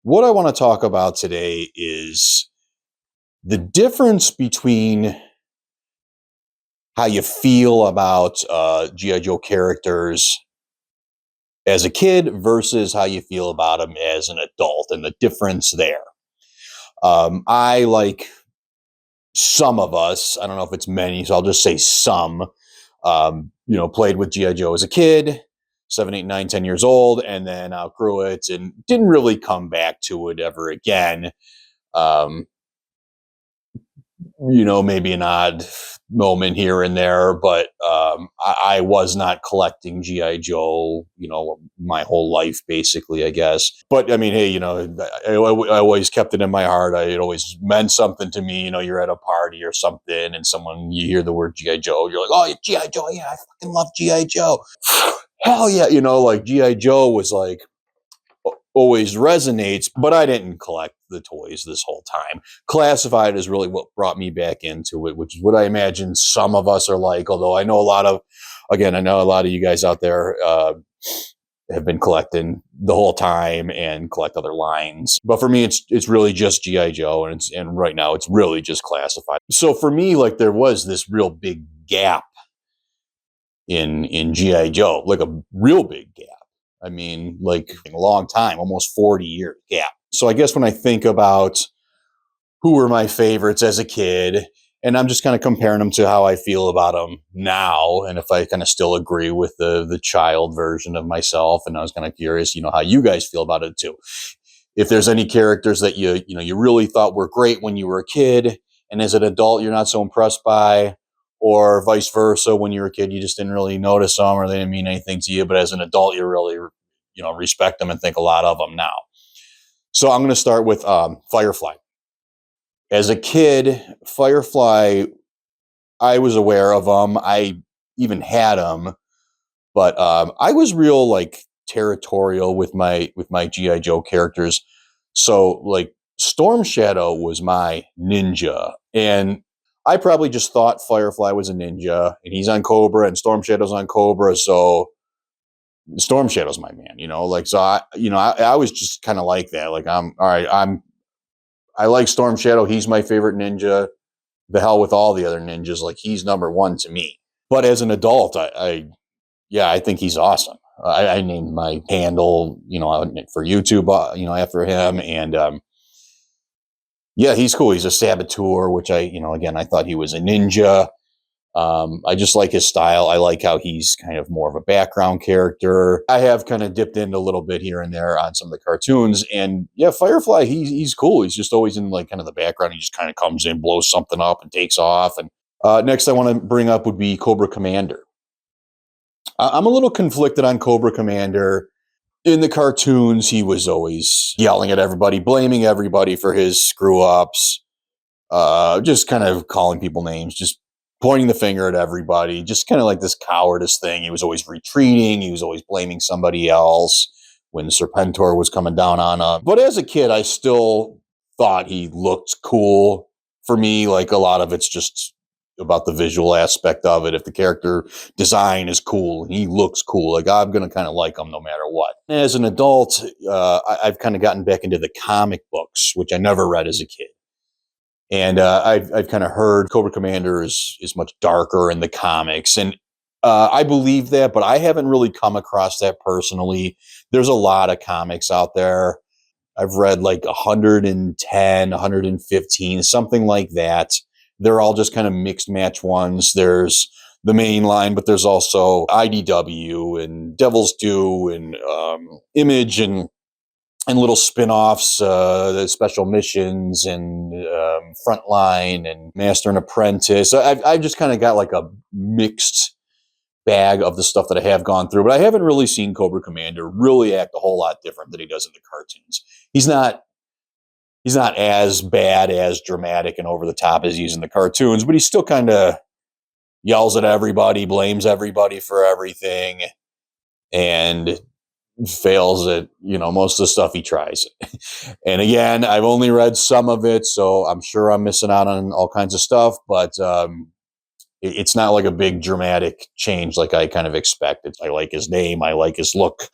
What I want to talk about today is the difference between how you feel about G.I. Joe characters as a kid versus how you feel about them as an adult, and the difference there. I like some of us, I don't know if it's many, so I'll just say some, played with G.I. Joe as a kid, 7, 8, 9, 10 years old, and then outgrew it and didn't really come back to it ever again. Um, maybe an odd moment here and there, but I was not collecting G.I. Joe, my whole life, basically, I guess. But I mean, hey, I always kept it in my heart. It always meant something to me. You're at a party or something and you hear the word G.I. Joe, you're like, oh, G.I. Joe. Yeah, I fucking love G.I. Joe. Hell yeah. Like G.I. Joe was like, always resonates, but I didn't collect the toys this whole time. Classified is really what brought me back into it, which is what I imagine some of us are like, although I know a lot of you guys out there have been collecting the whole time and collect other lines. But for me, it's really just G.I. Joe, and right now it's really just Classified. So for me, like, there was this real big gap in G.I. Joe, like a real big gap. I mean, like a long time, almost 40 year gap. So I guess when I think about who were my favorites as a kid, and I'm just kind of comparing them to how I feel about them now, and if I kind of still agree with the child version of myself, and I was kind of curious, how you guys feel about it too. If there's any characters that you really thought were great when you were a kid, and as an adult you're not so impressed by, or vice versa, when you were a kid you just didn't really notice them or they didn't mean anything to you, but as an adult you really respect them and think a lot of them now. So I'm going to start with Firefly. As a kid, Firefly, I was aware of them. I even had them, but I was real like territorial with my G.I. Joe characters. So like Storm Shadow was my ninja, and I probably just thought Firefly was a ninja, and he's on Cobra, and Storm Shadow's on Cobra, so Storm Shadow's my man, so I was just kind of like that. Like, I like Storm Shadow. He's my favorite ninja. The hell with all the other ninjas. Like, he's number one to me. But as an adult, I think he's awesome. I named my handle, for YouTube, after him. And, he's cool. He's a saboteur, which I thought he was a ninja. I just like his style. I like how he's kind of more of a background character. I have kind of dipped in a little bit here and there on some of the cartoons, and Firefly, he's cool. He's just always in like kind of the background. He just kind of comes in, blows something up, and takes off. And next I want to bring up would be Cobra Commander. I'm a little conflicted on Cobra Commander. In the cartoons, he was always yelling at everybody, blaming everybody for his screw ups, just kind of calling people names, just pointing the finger at everybody, just kind of like this cowardice thing. He was always retreating. He was always blaming somebody else when Serpentor was coming down on him. But as a kid, I still thought he looked cool. For me, like, a lot of it's just about the visual aspect of it. If the character design is cool and he looks cool, like, I'm going to kind of like him no matter what. As an adult, I've kind of gotten back into the comic books, which I never read as a kid. And I've kind of heard Cobra Commander is much darker in the comics. And I believe that, but I haven't really come across that personally. There's a lot of comics out there. I've read like 110, 115, something like that. They're all just kind of mixed match ones. There's the main line, but there's also IDW and Devil's Due and Image and little spin-offs, the special missions and Frontline and Master and Apprentice. So I've just kind of got like a mixed bag of the stuff that I have gone through, but I haven't really seen Cobra Commander really act a whole lot different than he does in the cartoons. He's not as bad, as dramatic and over the top as he's in the cartoons, but he still kind of yells at everybody, blames everybody for everything, and fails at most of the stuff he tries. And again, I've only read some of it, so I'm sure I'm missing out on all kinds of stuff, but it's not like a big dramatic change like I kind of expected. I like his name, I like his look,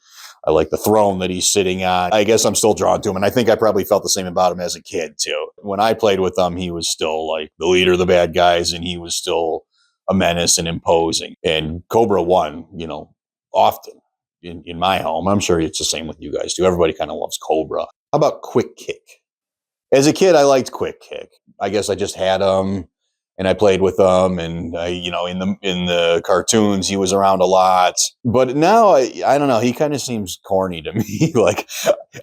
I like the throne that he's sitting on. I guess I'm still drawn to him. And I think I probably felt the same about him as a kid, too. When I played with him, he was still like the leader of the bad guys, and he was still a menace and imposing. And Cobra won, often in my home. I'm sure it's the same with you guys, too. Everybody kind of loves Cobra. How about Quick Kick? As a kid, I liked Quick Kick. I guess I just had him. And I played with him, and in the cartoons, he was around a lot. But now, I don't know. He kind of seems corny to me. Like,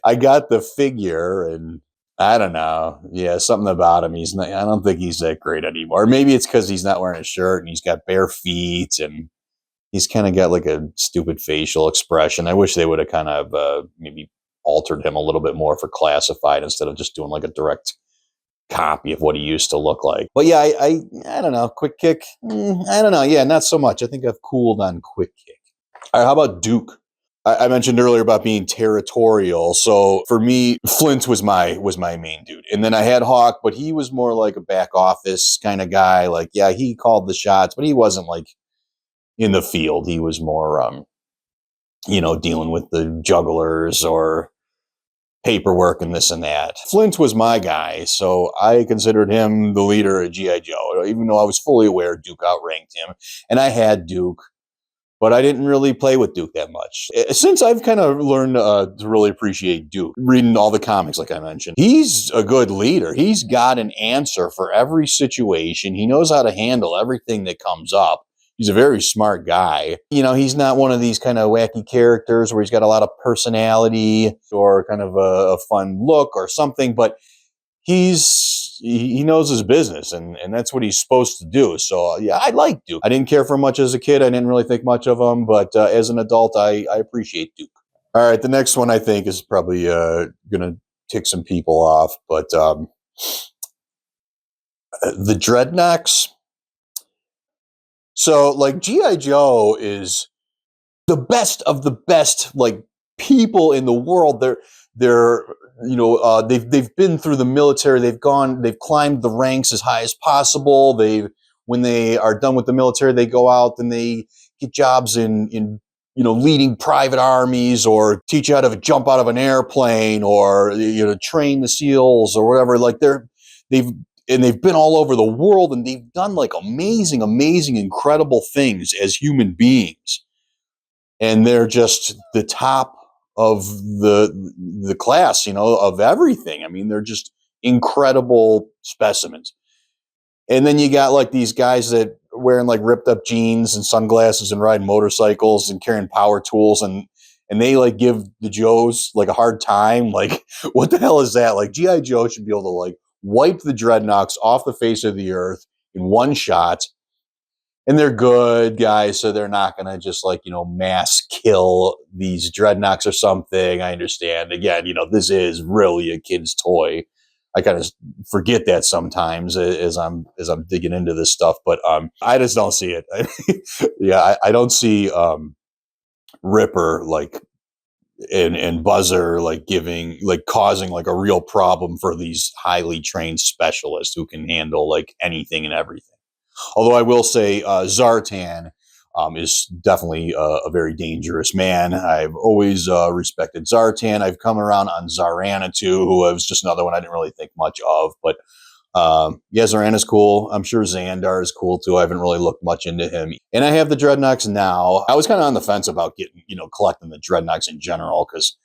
I got the figure, and I don't know. Yeah, something about him. He's not. I don't think he's that great anymore. Maybe it's because he's not wearing a shirt, and he's got bare feet, and he's kind of got like a stupid facial expression. I wish they would have kind of maybe altered him a little bit more for classified instead of just doing like a direct copy of what he used to look like. But yeah, I don't know. Quick Kick, I don't know. Yeah, not so much. I think I've cooled on Quick Kick. All right, how about Duke? I mentioned earlier about being territorial. So for me, Flint was my main dude. And then I had Hawk, but he was more like a back office kind of guy. Like, yeah, he called the shots, but he wasn't like in the field. He was more dealing with the jugglers or paperwork and this and that. Flint was my guy, so I considered him the leader of G.I. Joe, even though I was fully aware Duke outranked him. And I had Duke, but I didn't really play with Duke that much. Since I've kind of learned to really appreciate Duke, reading all the comics like I mentioned, he's a good leader. He's got an answer for every situation. He knows how to handle everything that comes up. He's a very smart guy. He's not one of these kind of wacky characters where he's got a lot of personality or kind of a fun look or something, but he knows his business, and that's what he's supposed to do. So yeah, I like Duke. I didn't care for much as a kid. I didn't really think much of him, but as an adult, I appreciate Duke. All right, the next one I think is probably going to tick some people off, but the Dreadnoks. So, like, G.I. Joe is the best of the best, like, people in the world. They've been through the military. They've climbed the ranks as high as possible. When they are done with the military, they go out and they get jobs in leading private armies, or teach you how to jump out of an airplane, or train the SEALs or whatever. Like, they've been all over the world, and they've done like amazing, incredible things as human beings. And they're just the top of the class, of everything. I mean, they're just incredible specimens. And then you got like these guys that wearing like ripped up jeans and sunglasses and riding motorcycles and carrying power tools, and they like give the Joes like a hard time. Like, what the hell is that? Like, G.I. Joe should be able to like wipe the Dreadnoks off the face of the earth in one shot. And they're good guys, so they're not going to just like, mass kill these Dreadnoks or something. I understand. Again, this is really a kid's toy. I kind of forget that sometimes as I'm digging into this stuff, but I just don't see it. Yeah, I don't see Ripper like and Buzzer like causing like a real problem for these highly trained specialists who can handle like anything and everything. Although I will say Zartan is definitely a very dangerous man. I've always respected Zartan. I've come around on Zarana too, who was just another one I didn't really think much of. But yeah, Zarana's cool. I'm sure Xandar is cool too. I haven't really looked much into him. And I have the Dreadnoks now. I was kind of on the fence about collecting the Dreadnoks in general, because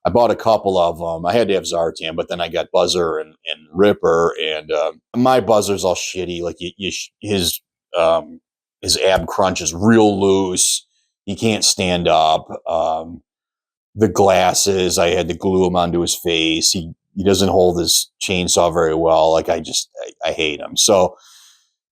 I bought a couple of them. I had to have Zartan, but then I got Buzzer and Ripper, and my Buzzer's all shitty. Like his ab crunch is real loose. He can't stand up. The glasses, I had to glue them onto his face. He doesn't hold his chainsaw very well. Like, I hate him. So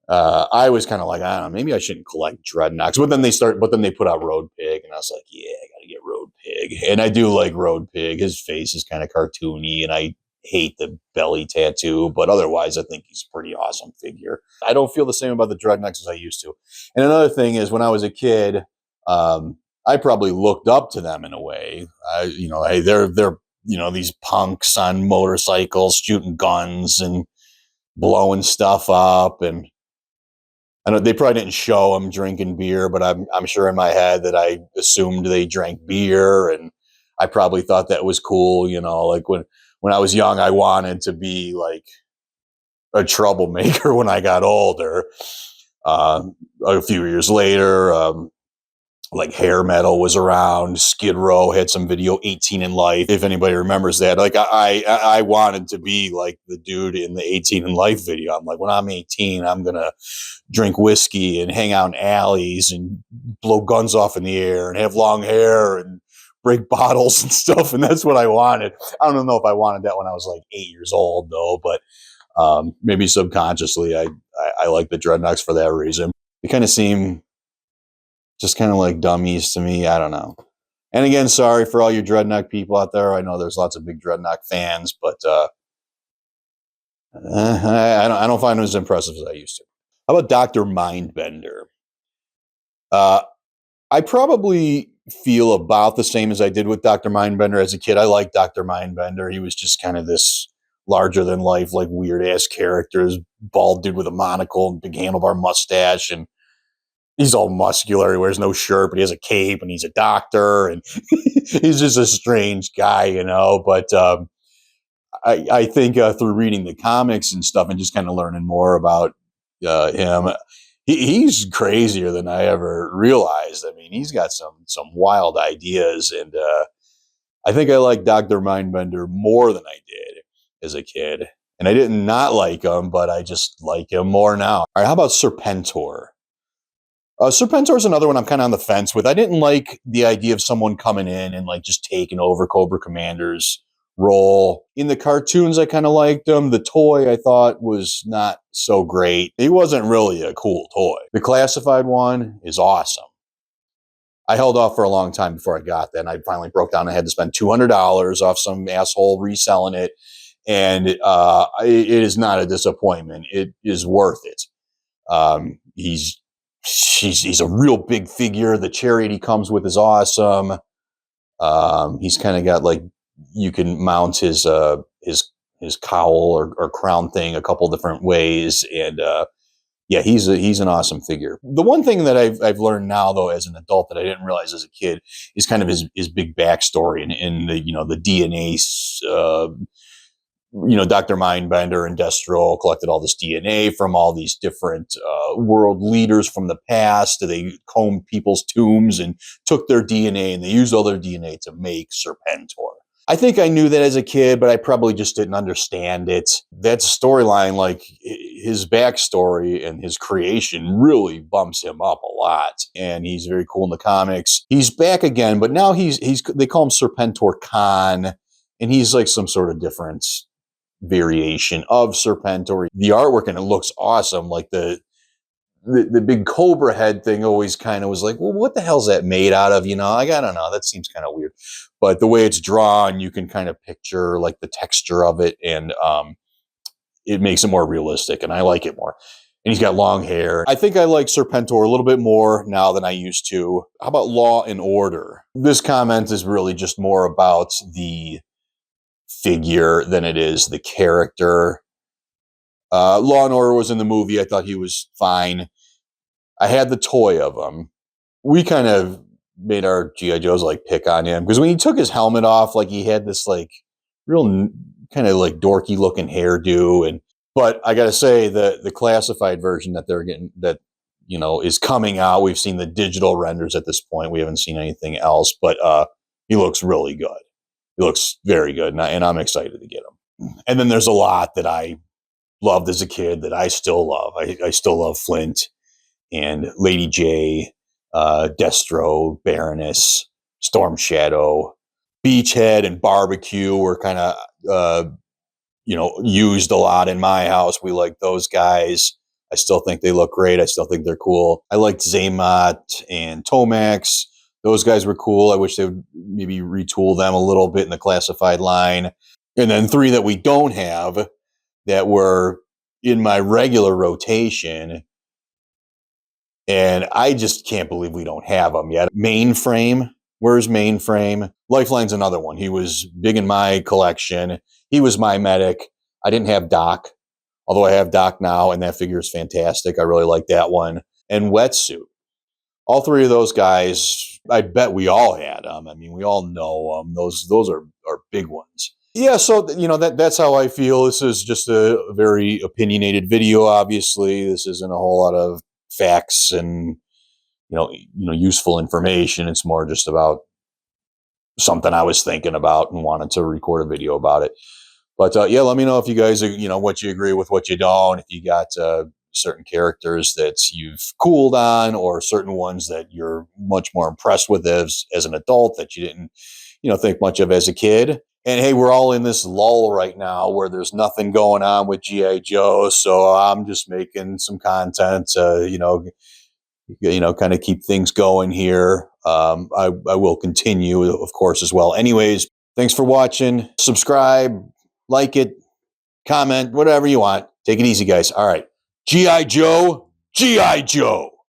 I was kind of like, I don't know, maybe I shouldn't collect Dreadnoks. But then they put out Road Pig, and I was like, yeah, I gotta get Road Pig. And I do like Road Pig. His face is kind of cartoony, and I hate the belly tattoo, but otherwise I think he's a pretty awesome figure. I don't feel the same about the Dreadnoks as I used to. And another thing is, when I was a kid, I probably looked up to them in a way. Hey, they're these punks on motorcycles shooting guns and blowing stuff up, and I know they probably didn't show them drinking beer, but I'm sure in my head that I assumed they drank beer, and I probably thought that was cool. You know, like when I was young, I wanted to be like a troublemaker when I got older. A few years later, like hair metal was around. Skid Row had some video, 18 in Life, if anybody remembers that. Like I wanted to be like the dude in the 18 in Life video. I'm like, when I'm 18, I'm gonna drink whiskey and hang out in alleys and blow guns off in the air and have long hair and break bottles and stuff. And that's what I wanted. I don't know if I wanted that when I was like 8 years old though, but maybe subconsciously I like the Dreadnoks for that reason. They kind of seem just kind of like dummies to me. I don't know. And again, sorry for all you Dreadnok people out there. I know there's lots of big Dreadnok fans, but I don't find them as impressive as I used to. How about Dr. Mindbender? I probably feel about the same as I did with Dr. Mindbender as a kid. I liked Dr. Mindbender. He was just kind of this larger than life, like weird ass character, bald dude with a monocle and big handlebar mustache, and he's all muscular. He wears no shirt, but he has a cape, and he's a doctor, and he's just a strange guy, you know. But I think through reading the comics and stuff, and just kind of learning more about him, he's crazier than I ever realized. I mean, he's got some wild ideas, and I think I like Dr. Mindbender more than I did as a kid. And I didn't not like him, but I just like him more now. All right, how about Serpentor? Serpentor is another one I'm kind of on the fence with. I didn't like the idea of someone coming in and like just taking over Cobra Commander's role. In the cartoons, I kind of liked him. The toy I thought was not so great. He wasn't really a cool toy. The classified one is awesome. I held off for a long time before I got that, and I finally broke down. I had to spend $200 off some asshole reselling it, and it is not a disappointment. It is worth it. He's a real big figure. The chariot he comes with is awesome. He's kind of got like, you can mount his cowl or crown thing a couple different ways, and yeah, he's an awesome figure. The one thing that I've learned now though as an adult that I didn't realize as a kid is kind of his big backstory and the the DNA. Dr. Mindbender and Destro collected all this DNA from all these different world leaders from the past. They combed people's tombs and took their DNA, and they used all their DNA to make Serpentor. I think I knew that as a kid, but I probably just didn't understand it. That storyline, like his backstory and his creation, really bumps him up a lot. And he's very cool in the comics. He's back again, but now they call him Serpentor Khan, and he's like some sort of different variation of Serpentor. The artwork and it looks awesome. Like the big Cobra head thing always kind of was like, well, what the hell's that made out of? Like, I don't know. That seems kind of weird. But the way it's drawn, you can kind of picture like the texture of it, and it makes it more realistic, and I like it more. And he's got long hair. I think I like Serpentor a little bit more now than I used to. How about Law and Order? This comment is really just more about the figure than it is the character. Law and Order was in the movie. I thought he was fine. I had the toy of him. We kind of made our G.I. Joes like pick on him because when he took his helmet off, like he had this like real kind of like dorky looking hairdo. But I got to say the classified version that they're getting that is coming out. We've seen the digital renders at this point. We haven't seen anything else, but he looks really good. He looks very good, and I'm excited to get him. And then there's a lot that I loved as a kid that I still love. I still love Flint and Lady J, Destro, Baroness, Storm Shadow, Beachhead, and Barbecue were kind of used a lot in my house. We like those guys. I still think they look great. I still think they're cool. I liked Zaymot and Tomax. Those guys were cool. I wish they would maybe retool them a little bit in the classified line. And then 3 that we don't have that were in my regular rotation, and I just can't believe we don't have them yet. Mainframe. Where's Mainframe? Lifeline's another one. He was big in my collection. He was my medic. I didn't have Doc, although I have Doc now, and that figure is fantastic. I really like that one. And Wetsuit. All 3 of those guys I bet we all had them. I mean, we all know them. Those are big ones. Yeah, so that's how I feel. This is just a very opinionated video. Obviously, this isn't a whole lot of facts and useful information. It's more just about something I was thinking about and wanted to record a video about it. But yeah, let me know if you guys, what you agree with, what you don't. If you got certain characters that you've cooled on, or certain ones that you're much more impressed with as an adult that you didn't, think much of as a kid. And hey, we're all in this lull right now where there's nothing going on with GI Joe, so I'm just making some content, kind of keep things going here. I will continue, of course, as well. Anyways, thanks for watching. Subscribe, like it, comment, whatever you want. Take it easy, guys. All right. G.I. Joe, G.I. Joe.